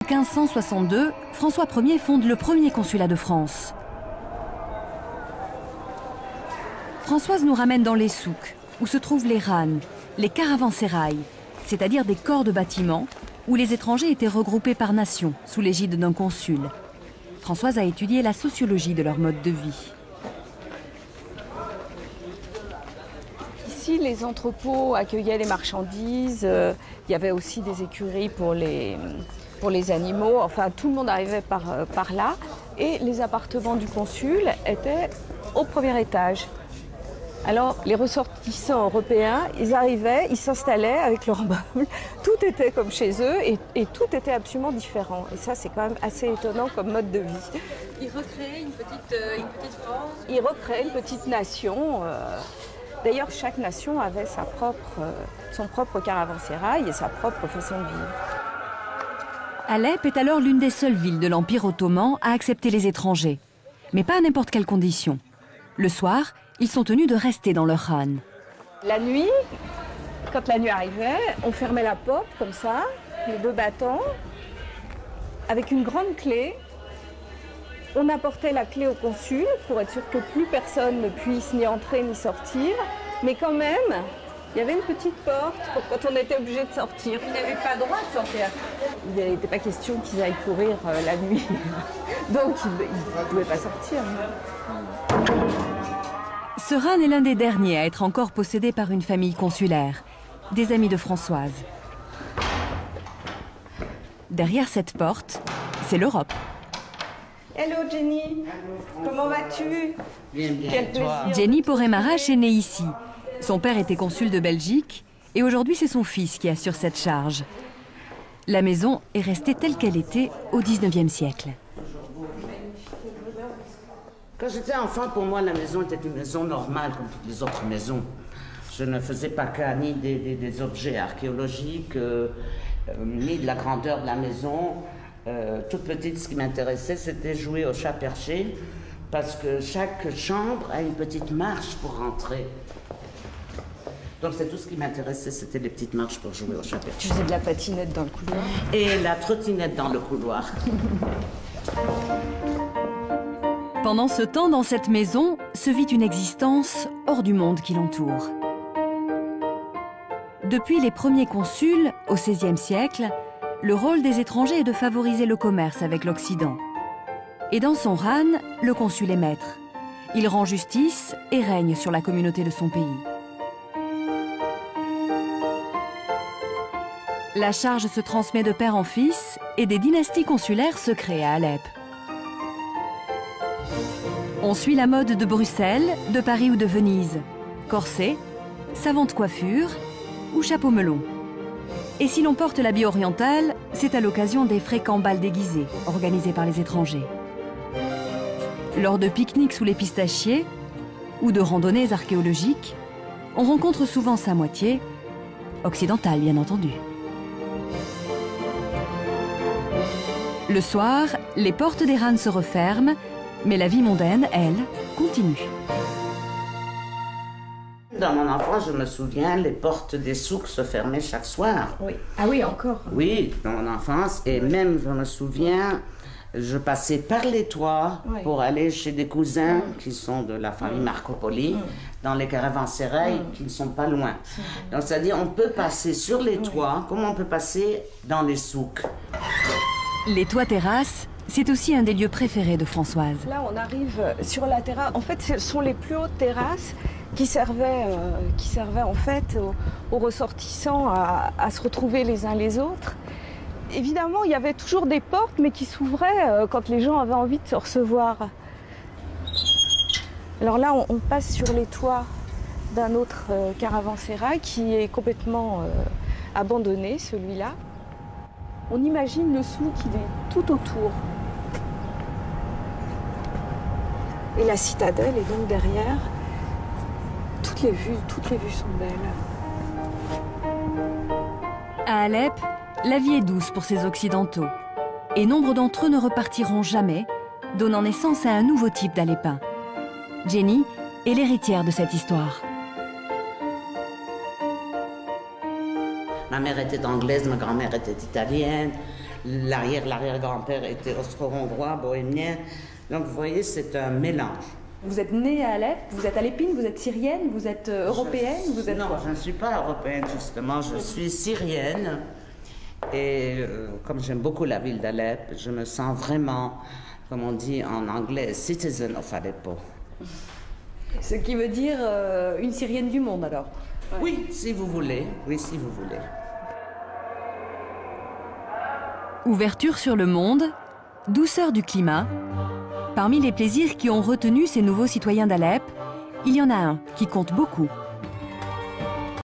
1562, François Ier fonde le premier consulat de France. Françoise nous ramène dans les souks, où se trouvent les ranes, les caravansérails, c'est-à-dire des corps de bâtiments où les étrangers étaient regroupés par nation, sous l'égide d'un consul. Françoise a étudié la sociologie de leur mode de vie. Ici, les entrepôts accueillaient les marchandises, il y avait aussi des écuries pour les animaux, enfin tout le monde arrivait par là. Et les appartements du consul étaient au premier étage. Alors les ressortissants européens, ils arrivaient, ils s'installaient avec leurs meubles, tout était comme chez eux et tout était absolument différent. Et ça c'est quand même assez étonnant comme mode de vie. Ils recréaient une petite France. Ils recréaient une petite nation. D'ailleurs, chaque nation avait son propre caravansérail et sa propre façon de vivre. Alep est alors l'une des seules villes de l'Empire ottoman à accepter les étrangers, mais pas à n'importe quelles conditions. Le soir, ils sont tenus de rester dans leur khan. La nuit, quand la nuit arrivait, on fermait la porte comme ça, les deux battants, avec une grande clé. On apportait la clé au consul pour être sûr que plus personne ne puisse ni entrer ni sortir. Mais quand même, il y avait une petite porte pour quand on était obligé de sortir. Ils n'avaient pas le droit de sortir. Il n'était pas question qu'ils aillent courir la nuit. Donc ils ne pouvaient pas sortir. Ce khan est l'un des derniers à être encore possédé par une famille consulaire, des amis de Françoise. Derrière cette porte, c'est l'Europe. Hello Jenny, comment vas-tu? Bien, bien. Quel plaisir. Jenny Poré-Marache est née ici. Son père était consul de Belgique et aujourd'hui c'est son fils qui assure cette charge. La maison est restée telle qu'elle était au XIXe siècle. Quand j'étais enfant, pour moi, la maison était une maison normale, comme toutes les autres maisons. Je ne faisais pas cas ni des objets archéologiques, ni de la grandeur de la maison. Toute petite, ce qui m'intéressait, c'était jouer au chat perché, parce que chaque chambre a une petite marche pour rentrer. Donc c'est tout ce qui m'intéressait, c'était les petites marches pour jouer au chat perché. Tu faisais de la patinette dans le couloir? Et la trottinette dans le couloir. Pendant ce temps, dans cette maison, se vit une existence hors du monde qui l'entoure. Depuis les premiers consuls, au XVIe siècle, le rôle des étrangers est de favoriser le commerce avec l'Occident. Et dans son khan, le consul est maître. Il rend justice et règne sur la communauté de son pays. La charge se transmet de père en fils et des dynasties consulaires se créent à Alep. On suit la mode de Bruxelles, de Paris ou de Venise. Corset, savante coiffure ou chapeau melon. Et si l'on porte l'habit oriental, c'est à l'occasion des fréquents bals déguisés organisés par les étrangers. Lors de pique-niques sous les pistachiers ou de randonnées archéologiques, on rencontre souvent sa moitié, occidentale bien entendu. Le soir, les portes des khans se referment, mais la vie mondaine, elle, continue. Dans mon enfance, je me souviens, les portes des souks se fermaient chaque soir. Oui. Ah oui, encore? Oui, dans mon enfance. Et même, je me souviens, je passais par les toits pour aller chez des cousins qui sont de la famille Marco Poli, dans les caravansérails qui ne sont pas loin. Donc, c'est-à-dire, on peut passer sur les toits, comme on peut passer dans les souks. Les toits-terrasses, c'est aussi un des lieux préférés de Françoise. Là, on arrive sur la terrasse. En fait, ce sont les plus hautes terrasses qui servaient en fait aux ressortissants à se retrouver les uns les autres. Évidemment, il y avait toujours des portes, mais qui s'ouvraient quand les gens avaient envie de se recevoir. Alors là, on passe sur les toits d'un autre caravansérail qui est complètement abandonné, celui-là. On imagine le souk qui est tout autour. Et la citadelle est donc derrière. Toutes les vues sont belles. À Alep, la vie est douce pour ces Occidentaux. Et nombre d'entre eux ne repartiront jamais, donnant naissance à un nouveau type d'Alépins. Jenny est l'héritière de cette histoire. Ma mère était anglaise, ma grand-mère était italienne. l'arrière-grand-père était austro-hongrois, bohémien. Donc vous voyez, c'est un mélange. Vous êtes née à Alep, vous êtes alépine, vous êtes syrienne, vous êtes européenne, vous êtes Non, quoi? je ne suis pas européenne justement, je suis syrienne. Et comme j'aime beaucoup la ville d'Alep, je me sens vraiment, comme on dit en anglais, citizen of Aleppo. Ce qui veut dire une syrienne du monde alors? Oui, si vous voulez. Oui, si vous voulez. Ouverture sur le monde, douceur du climat. Parmi les plaisirs qui ont retenu ces nouveaux citoyens d'Alep, il y en a un qui compte beaucoup.